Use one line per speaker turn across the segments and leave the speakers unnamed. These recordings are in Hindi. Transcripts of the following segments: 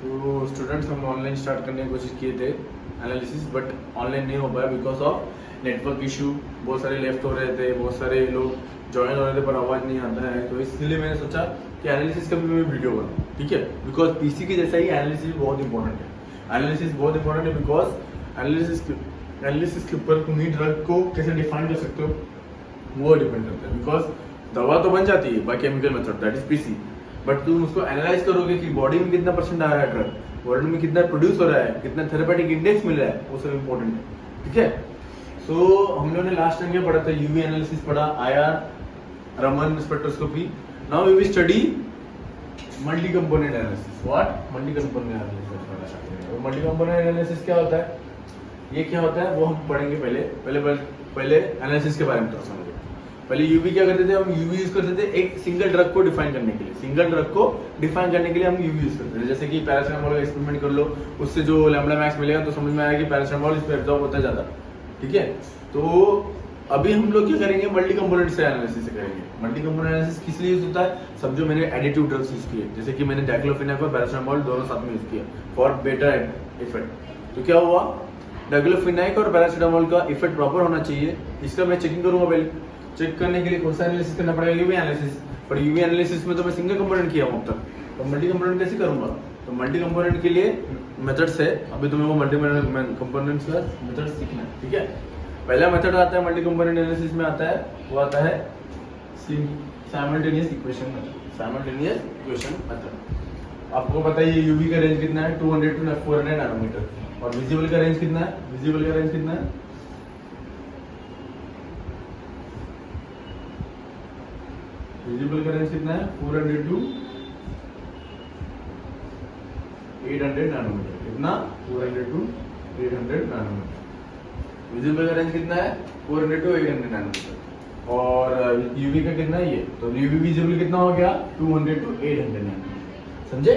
तो स्टूडेंट्स हम ऑनलाइन स्टार्ट करने की कोशिश किए थे एनालिसिस, बट ऑनलाइन नहीं हो पाया बिकॉज ऑफ नेटवर्क इशू। बहुत सारे लेफ्ट हो रहे थे, बहुत सारे लोग ज्वाइन हो रहे थे पर आवाज़ नहीं आता है, तो इसलिए मैंने सोचा कि एनालिसिस का भी मैं वीडियो बनाऊँ, ठीक है। बिकॉज पीसी के जैसा ही एनालिसिस भी बहुत इंपॉर्टेंट है। एनालिसिस बहुत इंपॉर्टेंट है बिकॉज एनालिसिस के ऊपर तुम ही ड्रग को कैसे डिफाइन कर सकते हो वो डिपेंड करता है। बिकॉज दवा तो बन जाती है by chemical method, that is PC, but तुम उसको एनालाइज करोगे कि बॉडी में कितना परसेंट आ रहा है ड्रग, बॉडी में कितना प्रोड्यूस हो रहा है, कितना थेरेपेटिक इंडेक्स मिल रहा है, वो सब इंपॉर्टेंट है, ठीक है। सो हम लोगों ने लास्ट टाइम क्या पढ़ा था, यूवी एनालिसिस पढ़ा, IR, Raman spectroscopy. Now we will study multi component analysis. What? Multi component analysis. Multi component analysis क्या होता है, ये क्या होता है वो हम पढ़ेंगे। पहले एनालिसिस के बारे में थोड़ा समझो। पहले यूवी क्या करते थे, हम यूवी यूज करते थे एक सिंगल ड्रग को डिफाइन करने के लिए। सिंगल ड्रग को डिफाइन करने के लिए हम यूवी यूज करते थे। जैसे कि पैरासिटामोल का एक्सपेरिमेंट कर लो, उससे जो लैम्डा मैक्स मिलेगा तो समझ में आएगा कि पैरासिटामोल इस पे एब्जॉर्ब होता है ज्यादा, ठीक है। तो अभी हम लोग क्या करेंगे, मल्टी कंपोनेंट से एनालिसिस करेंगे। मल्टी कंपोनेंट एनालिसिस किस लिए यूज होता है, सब जो मैंने एडिटिव ड्रग्स यूज किए, जैसे कि मैंने डाइक्लोफेनाक और पैरासिटामोल दोनों साथ में यूज किया फॉर बेटर इफेक्ट। तो क्या हुआ, डाइक्लोफेनाक और पैरासिटामोल का इफेक्ट प्रॉपर होना चाहिए, इसका मैं चेकिंग करूंगा। पहले चेक करने के लिए कौन सा एनालिसिस करना पड़ेगा, यूवी एनालिसिस। पर यूवी एनालिसिस में तो मैं सिंगल कंपोनेंट किया हूं अब तक, तो मल्टी कंपोनेंट कैसे करूंगा। तो मल्टी कंपोनेंट के लिए मेथड्स है, अभी तुम्हें वो मल्टी कंपोनेंट्स का मेथड सीखना है, ठीक है। पहला मेथड आता है मल्टी कंपोनेंट एनालिसिस में आता है, वो आता है simultaneous equation method. Simultaneous equation method आपको पता है, ये यूवी का रेंज कितना है, 200 टू 400 नैनोमीटर, और विजिबल का रेंज कितना है, विजिबल का रेंज कितना है, विजिबल का रेंज कितना है, 400 टू 800 नैनोमीटर। कितना, 400 टू 800 नैनोमीटर। विजिबल का रेंज कितना है, 400 टू 800 नैनोमीटर। और यूवी का कितना है ये, तो यूवी विजिबल कितना हो गया, 200 टू 800 नैनोमीटर, समझे।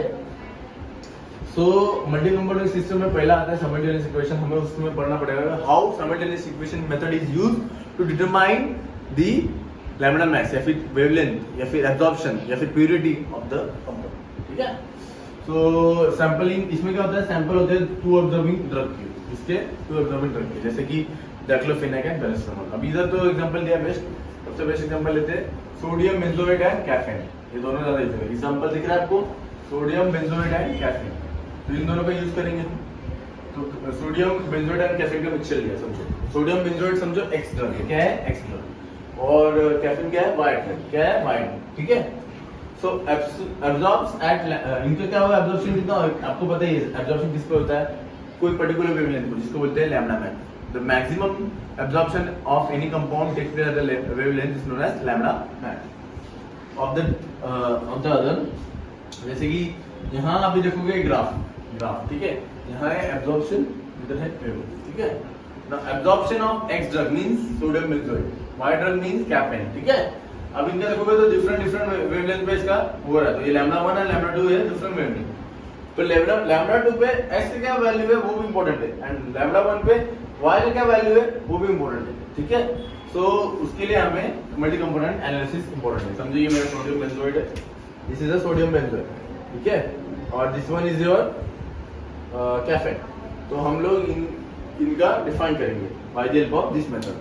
सो मल्टी कंपोनेंट सिस्टम में पहला आता है साइमल्टेनियस इक्वेशन। हमें उसमें पढ़ना पड़ेगा how simultaneous equation method is used to determine the lambda max, या फिर वेवलेंथ, या फिर एब्जॉर्प्शन, या फिर प्योरिटी ऑफ द कंपाउंड, ठीक है। तो सैंपलिंग, इसमें क्या होता है, सैंपल होते हैं टू ऑब्जर्विंग ड्रग के, इसके टू ऑब्जर्विंग ड्रग के, जैसे कि डाइक्लोफेनाक एंड पैरासिटामोल। अब इधर तो एग्जांपल दिया बेस्ट, सबसे बेस्ट एग्जांपल लेते हैं सोडियम बेंजोएट एंड कैफीन। ये दोनों ज्यादा यूज है, एग्जांपल दिख रहा है आपको, सोडियम बेंजोएट एंड कैफीन। तो इन दोनों का यूज करेंगे हम। तो सोडियम बेंजोएट एंड कैफीन का मिक्सचर लिया, समझो सोडियम बेंजोएट समझो एक्स ड्रग है, क्या है, एक्स ड्रग, और कैफीन क्या है, वाई ड्रग, क्या है, वाई ड्रग, ठीक है। सो एब्जॉर्ब्स एट, इनका क्या होगा, एब्जॉर्प्शन कितना, आपको पता ही है एब्जॉर्प्शन किस पे होता है, कोई पर्टिकुलर वेवलेंथ को, जिसको बोलते हैं lambda max. The maximum absorption of any compound takes place at the wavelength is known as lambda max of the other. जैसे कि यहाँ अभी देखोगे ग्राफ, ठीक है, यहाँ है एब्जॉर्प्शन, इधर है वेवलेंथ, ठीक है। Now absorption of X drug means sodium benzoate, Y drug means caffeine, ठीक है। अब इनका देखोगे तो डिफरेंट वेवलेंथ पे इसका हो रहा है, तो ये लैम्डा 1 है, लैम्डा 2 है, डिफरेंट वेवलेंथ। तो लैम्डा 2 पे X का क्या वैल्यू है वो भी इंपॉर्टेंट है, एंड लैम्डा 1 पे Y का क्या वैल्यू है वो भी इंपॉर्टेंट है, ठीक है। सो उसके लिए हमें मल्टी कंपोनेंट एनालिसिस इंपॉर्टेंट है। समझिए ये मेरा सोडियम बेंजोएट है, this is a sodium benzoate, ठीक है, और this one is your caffeine. तो हम लोग इनका डिफाइन करेंगे bye the help of this method.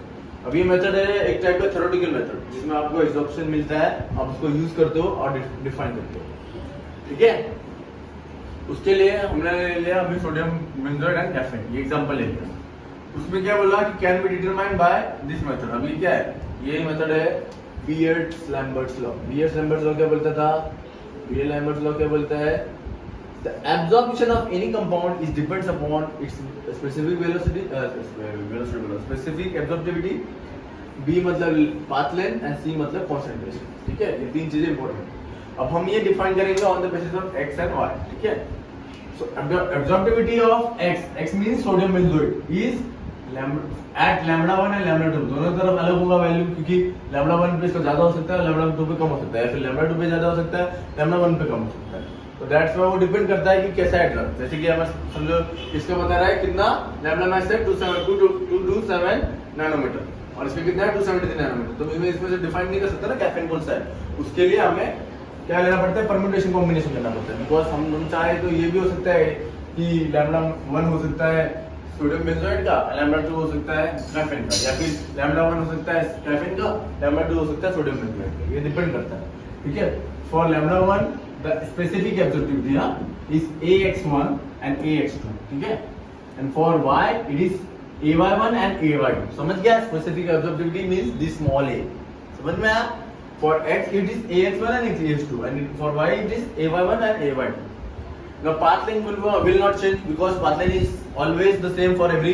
अब ये मेथड है एक टाइप का थ्योरेटिकल मेथड, जिसमें आपको एब्जॉर्प्शन मिलता है, आप उसको यूज करते हो और डिफाइन करते हो, ठीक है। उसके लिए हमने लिया अभी सोडियम बेंजोएट एंड कैफीन, ये एग्जांपल ले लिया। उसमें क्या बोला कि can be determined by this method. अब ये क्या है, ये मेथड है बियर्ड्स-लैम्बर्ट्स लॉ। बियर्ड्स-लैम्बर्ट्स लॉ क्या बोलता था, बियर्ड्स-लैम्बर्ट्स लॉ क्या बोलता है, the absorption of any compound is depends upon its specific velocity, specific absorptivity, B मतलब path length and C मतलब concentration, ठीक है। ये तीन चीजें इंपॉर्टेंट है। अब हम ये डिफाइन करेंगे on the basis of X and Y, ठीक है। So absorptivity of X means sodium benzoate is at lambda 1 and lambda 2, दोनों तरफ अलग होगा वैल्यू, क्योंकि lambda 1 पे इसका ज्यादा हो सकता है, lambda 2 पे कम हो सकता है, फिर lambda 2 पे ज्यादा हो सकता है, lambda 1 पे कम हो सकता है। तो दैट्स व्हाई वो डिपेंड करता है कि कैसा है ड्रग। जैसे कि हमें समझो इसका बता रहा है कितना लैम्डा मैक्स है 227 नैनोमीटर, और इसका कितना है 273 नैनोमीटर। तो मैं इसमें से डिफाइन नहीं कर सकता ना कैफीन कौन सा है, उसके लिए हमें क्या लेना पड़ता है, परम्यूटेशन कॉम्बिनेशन करना पड़ता है, बिकॉज हम चाहे तो ये भी हो सकता है कि लैम्डा 1 हो सकता है सोडियम बेंजोएट का, लैम्डा 2 हो सकता है ग्राफेन का, या फिर लैम्डा 1 हो सकता है ग्राफेन का, लैम्डा 2 हो सकता है सोडियम बेंजोएट का, ये डिपेंड करता है, ठीक है। For lambda 1 the specific absorptivity is AX1 and AX2, ठीक है, and for Y it is AY1 and AY2, समझ गया, specific absorptivity means the small a, समझ में आया। For X it is AX1 and AX2, and for Y it is AY1 and AY2. Now path length will not change because path length is always the same for every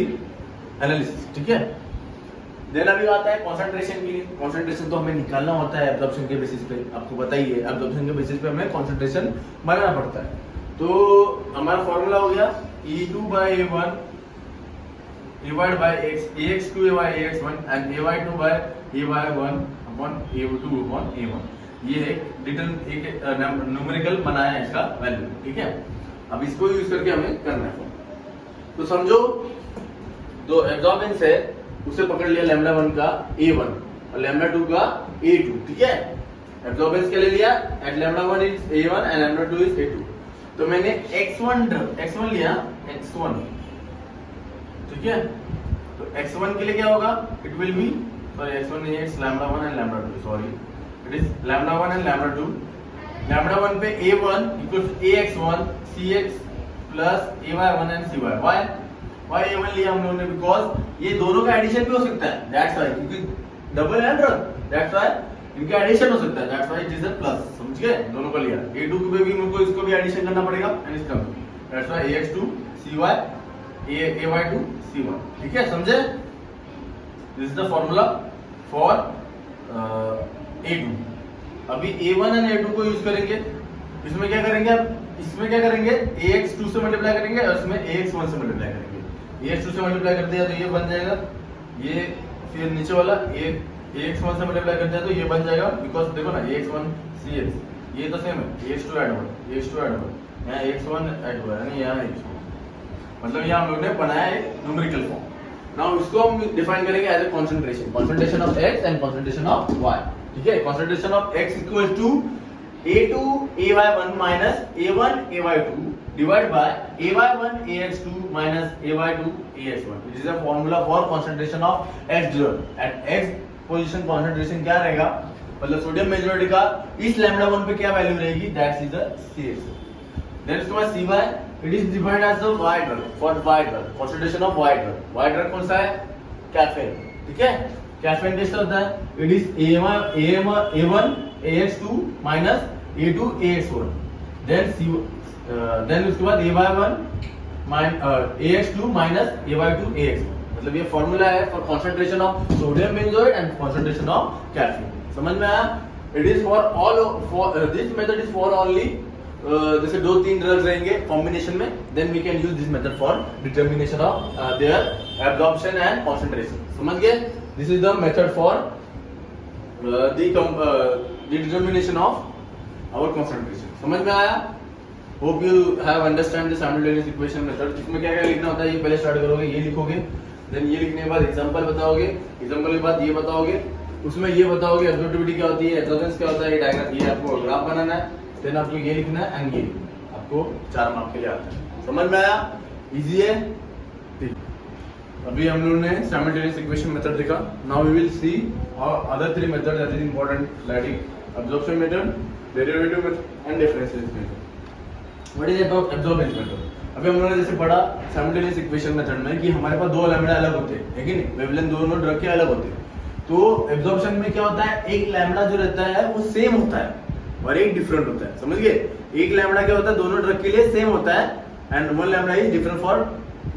analysis, ठीक है। देन अभी आता है concentration के लिए। concentration तो हमें निकालना होता है absorption के बेसिस पे, आपको पता ही है absorption के बेसिस पे हमें concentration बनाना पड़ता है। तो हमारा फॉर्मूला हो गया E2 by A1 divided by X, AX2 by AX1 and AY2 by AY1 upon A2 upon A1। ये एक न्यूमेरिकल बनाया है इसका वैल्यू, ठीक है। अब इसको यूज करके हमें करना है। तो समझो जो एब्जॉर्बेंस है उसे पकड़ लिया लैम्डा 1 का A1 और लैम्डा 2 का A2, ठीक है। एब्जॉर्बेंस के लिए लिया at lambda 1 is A1 and lambda 2 is A2। तो मैंने x1 लिया, x1, ठीक है। तो x1 के लिए क्या होगा, it will be x1 is lambda 1 and lambda 2, sorry it is lambda 1 and lambda 2। lambda 1 पे A1 equals AX1 CX plus AY1 and CY। why A1 लिया हम लोगों ने, बिकॉज ये दोनों का एडिशन भी हो सकता है, दैट्स व्हाई, क्योंकि डबल है ना, दैट्स व्हाई इनका एडिशन हो सकता है, that's why it is a plus, समझ गए, दोनों का लिया। A2 पे भी मुझको इसको भी एडिशन करना पड़ेगा एंड इसका भी, that's why AX2 CY AY2 CY, ठीक है, समझे। This is the formula for A2। अभी A1 and A2 को यूज करेंगे, इसमें क्या करेंगे, अब इसमें क्या करेंगे, AX2 से मल्टीप्लाई करेंगे और इसमें AX1 से मल्टीप्लाई करेंगे। AX2 से मल्टीप्लाई कर दिया तो ये बन जाएगा, ये फिर नीचे वाला AX1 से मल्टीप्लाई कर दिया तो ये बन जाएगा, बिकॉज देखो ना AX1 CX ये तो सेम है, AX2 ऐड हुआ, यहाँ AX1 ऐड हुआ, यानी यहाँ AX1, मतलब यहाँ हम लोग ने बनाया एक न्यूमेरिकल फॉर्म। नाउ इसको हम डिफाइन करेंगे as a concentration of x and concentration of y, ठीक है। concentration of x equal to A2 AY1 minus A1 AY2 divided by AY1 AX2 minus AY2 AX1, which is a formula for concentration of x drug। at x position concentration क्या रहेगा, मतलब सोडियम मेजोरिटी का इस लैम्डा 1 पे क्या वैल्यू रहेगी, that's is the CH। Then उसके बाद CY it is defined as the Y drug, for Y drug concentration of Y drug कौन सा है, कैफीन, ठीक है। कैफीन कैसे होता है, it is A1 AX2 minus A2 AX1, then उसके बाद AY1 AX2 minus AY2 AX1, मतलब ये फॉर्मूला है for concentration of sodium benzoate and concentration of caffeine, समझ में आया। it is for all this method is for only जैसे 2-3 ड्रग्स रहेंगे कॉम्बिनेशन में, then we can use this method for determination of their absorption and concentration, समझ गए। This is the method for the determination of our concentration, समझ में आया। Hope you have understand the simultaneous equation method. इसमें क्या क्या लिखना होता है, ये पहले स्टार्ट करोगे, ये लिखोगे, देन ये लिखने के बाद एग्जांपल बताओगे, एग्जांपल के बाद ये बताओगे, उसमें ये बताओगे एब्जॉर्प्टिविटी क्या होती है, एब्जॉर्बेंस क्या होता है, ये डायग्राम, ये आपको ग्राफ बनाना है, देन आपको ये लिखना है एंड ये आपको 4 मार्क के लिए आता है, समझ में आया, इजी है। अभी हम लोगों ने साइमल्टेनियस इक्वेशन मेथड देखा। Now we will see other 3 method that is important, that is absorption method, derivative method and differential method. What is absorbance method. अभी हम लोगों ने जैसे पढ़ा साइमल्टेनियस इक्वेशन मेथड में कि हमारे पास 2 लैम्डा अलग होते हैं, है कि नहीं, वेवलेंथ दोनों ड्रग के अलग होते हैं। तो एब्जॉर्प्शन में क्या होता है, एक लैम्डा जो रहता है वो सेम होता है और एक डिफरेंट होता है, समझ गए। एक लैम्डा क्या होता है, दोनों ड्रग के लिए सेम होता है and one lambda is different for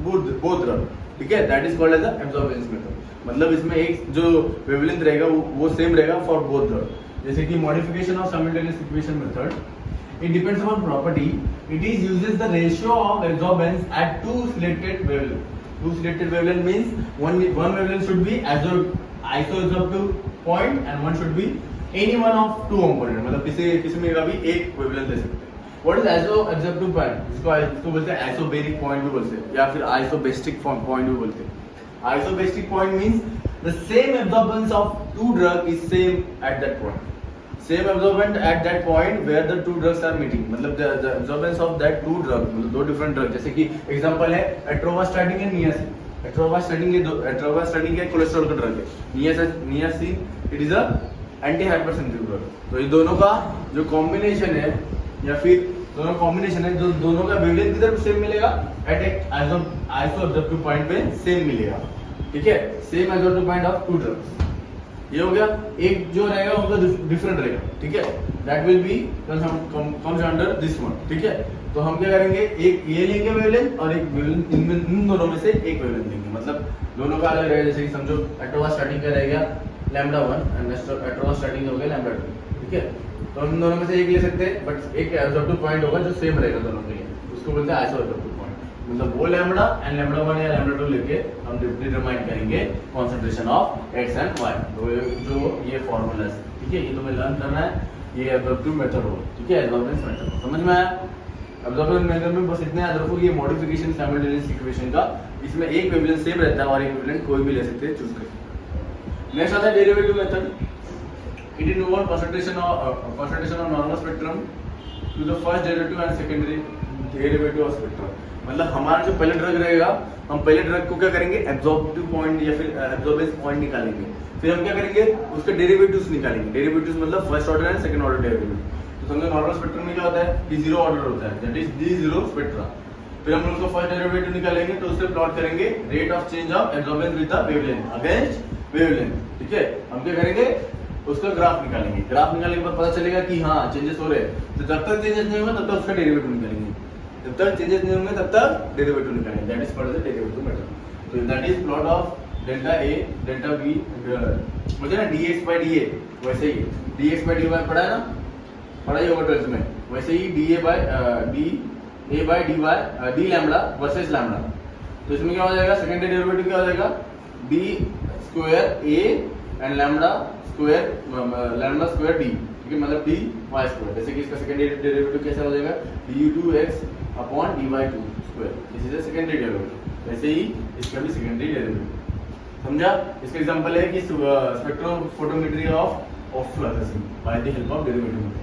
both drug, ठीक है, that is called as the absorbance method. मतलब इसमें एक जो वेवलेंथ रहेगा वो सेम रहेगा फॉर बोथ ड्रग। जैसे कि modification of simultaneous equation method, it depends upon property, it is uses the ratio of absorbance at 2 selected wavelength. 2 selected wavelength means one wavelength should be isoabsorptive point and one should be any one of 2 component, मतलब किसी में भी एक wavelength ले सकते हैं। What is isoabsorptive point? इसको बोलते हैं isobaric point भी बोलते हैं या फिर isobastic point भी बोलते हैं। Isobastic point means the same absorbance of 2 drug is same at that point. Same absorbent at that point where the two drugs are meeting, मतलब the absorbance of that two drug, मतलब दो डिफरेंट ड्रग, जैसे कि एग्जांपल है एट्रोवास्टैटिन एंड नियासिन। एट्रोवास्टैटिन के कोलेस्ट्रॉल का ड्रग है, niacin it is a anti hypersensitive drug. तो ये दोनों का जो कॉम्बिनेशन है या फिर दोनों कॉम्बिनेशन है, जो दोनों का वेवलेंथ किधर सेम मिलेगा, एट एक आइसोएब्जॉर्प्टिव पॉइंट पे सेम मिलेगा, ठीक है, same isoabsorptive point of two drugs. ये हो गया, एक जो रहेगा उनका डिफरेंट रहेगा, ठीक है, that will be comes under this one, ठीक है। तो हम क्या करेंगे, एक ये लेंगे वेवलेंथ और एक वेवलेंथ, इन दोनों में से एक वेवलेंथ लेंगे, मतलब दोनों का अलग रहेगा। जैसे कि समझो एट्रोवास्टैटिन का रहेगा लैम्डा 1 एंड एट्रोवास्टैटिन हो गया लैम्डा 2, ठीक है। तो हम दोनों में से एक ले सकते हैं, बट एक एब्जॉर्प्टिव पॉइंट होगा जो सेम रहेगा दोनों के लिए, उसको बोलते हैं आइसोएब्जॉर्प्टिव पॉइंट। मतलब वो लैम्डा एंड लैम्डा 1 या लैम्डा 2 लेके हम डिटरमाइन करेंगे concentration of X and Y. तो जो ये फॉर्मूला है, ठीक है, ये तुम्हें लर्न करना है, ये एब्जॉर्प्टिव मेथड हो, ठीक है, एब्जॉर्बेंस मेथड समझ में आया। एब्जॉर्बेंस मेथड में बस इतना याद रखो, ये मॉडिफिकेशन साइमल्टेनियस इक्वेशन का, इसमें एक वेवलेंथ सेम रहता है और एक वेवलेंथ कोई भी ले सकते हैं, चूज करके। नेक्स्ट आता है derivative method. It involves concentration of normal spectrum to the first derivative and secondary derivative of spectrum। मतलब हमारा जो पहले ड्रग रहेगा, हम पहले ड्रग को क्या करेंगे, एब्जॉर्प्टिव पॉइंट या फिर एब्जॉर्बेंस पॉइंट निकालेंगे, फिर हम क्या करेंगे, उसके डेरिवेटिव्स निकालेंगे। डेरिवेटिव्स मतलब first order and second order derivative. तो समझो नॉर्मल स्पेक्ट्रम में क्या होता है कि जीरो ऑर्डर होता है, दैट इज D0 स्पेक्ट्रा। फिर हम उसका फर्स्ट डेरिवेटिव निकालेंगे, तो उससे प्लॉट करेंगे rate of change of absorbance with the wavelength against wavelength, ठीक है। हम क्या करेंगे, उसका ग्राफ निकालेंगे। ग्राफ निकालने के बाद पता चलेगा कि हाँ चेंजेस हो रहे हैं, तो जब तक चेंजेस नहीं होंगे तब तक उसका डेरिवेटिव निकालेंगे, जब तक चेंजेस नहीं होंगे तब तक डेरिवेटिव निकालेंगे, that is called the derivative method. तो that is plot of delta A delta B, मुझे ना dx by dA, वैसे ही dx by dy पढ़ा है ना, पढ़ा ही होगा 12th में, वैसे ही dA by dy d lambda versus lambda. तो इसमें क्या हो जाएगा, सेकेंडरी डेरिवेटिव क्या हो जाएगा, d square a and lambda square D, ठीक है, मतलब डी वाई स्क्वायर। जैसे कि इसका सेकेंडरी डेरिवेटिव कैसा हो जाएगा, du2x upon dy2 square, this is the secondary derivative. वैसे ही इसका भी सेकेंडरी डेरिवेटिव, समझा। इसका एग्जांपल है कि spectrophotometry of fluorescence by the help of derivative method,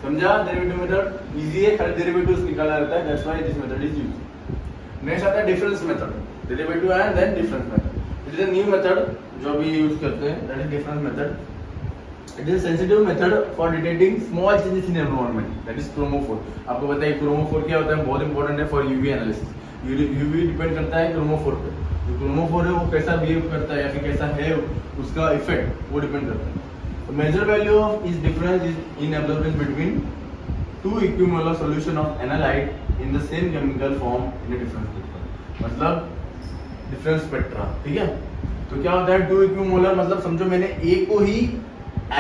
समझा। डेरिवेटिव मेथड इजी है, खाली डेरिवेटिव्स निकालना रहता है, that's why this method is used. Next आता है difference method, derivative and then difference method. It is a new method जो अभी यूज करते हैं, that is difference method. It is sensitive method for detecting small changes in environment, that is chromophore. आपको बताइए क्रोमोफोर क्या होता है, बहुत इंपॉर्टेंट है for UV analysis. UV depend करता है क्रोमोफोर पे, जो क्रोमोफोर है वो कैसा बिहेव करता है या फिर कैसा है उसका इफेक्ट, वो डिपेंड करता है। Major value of is difference is in absorbance between two equimolar solution of analyte in the same chemical form in a different spectra, मतलब डिफरेंस स्पेक्ट्रा, ठीक है। तो क्या होता है टू इक्विमोलर, मतलब समझो मैंने ए को ही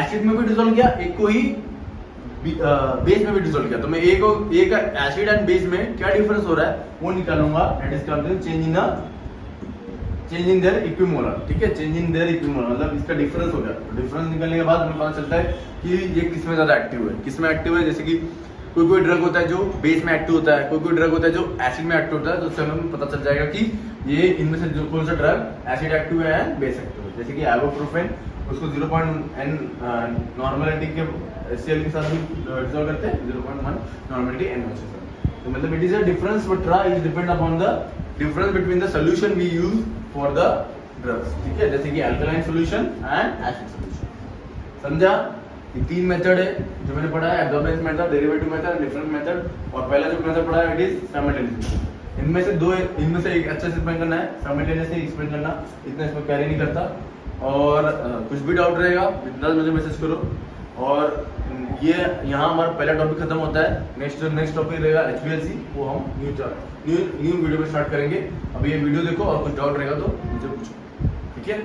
एसिड में भी डिसॉल्व किया, एक को ही बेस में भी डिसॉल्व किया, तो मैं ए का एसिड एंड बेस में क्या डिफरेंस हो रहा है वो निकालूंगा, that is called change in their equimolar, ठीक है, चेंज इन देयर इक्विमोलर, मतलब इसका डिफरेंस हो गया। तो डिफरेंस निकलने के बाद हमें पता चलता है कि ये किस में ज्यादा एक्टिव है, किस में एक्टिव है। जैसे कि कोई ड्रग होता है जो बेस में एक्टिव होता है, कोई ड्रग होता है जो एसिड में एक्टिव होता है, तो उससे हमें पता चल जाएगा कि ये इनमें से जो कौन सा ड्रग एसिड एक्टिव है एंड बेस एक्टिव है। जैसे कि आइबुप्रोफेन, उसको 0.n नॉर्मलिटी के HCl के साथ भी डिसॉल्व करते हैं, 0.1 नॉर्मलिटी NaOH के साथ। तो मतलब it is a difference spectra is depend upon the difference between the solution we use for the drugs, ठीक है, जैसे कि alkaline solution and acid solution, समझा। ये तीन मेथड है जो मैंने पढ़ा है, absorbance method, derivative method, difference method, और पहला जो मेथड पढ़ा है इट इज साइमल्टेनियस। इनमें से एक अच्छे से एक्सप्लेन करना है, साइमल्टेनियसली एक्सप्लेन करना, इतना इसमें कैरी नहीं करता। और कुछ भी डाउट रहेगा बिंदास मुझे मैसेज करो। और ये यहाँ हमारा पहला टॉपिक खत्म होता है, नेक्स्ट टॉपिक रहेगा HPLC, वो हम न्यू वीडियो में स्टार्ट करेंगे। अभी ये वीडियो देखो और कुछ डाउट रहेगा तो मुझे पूछो, ठीक है।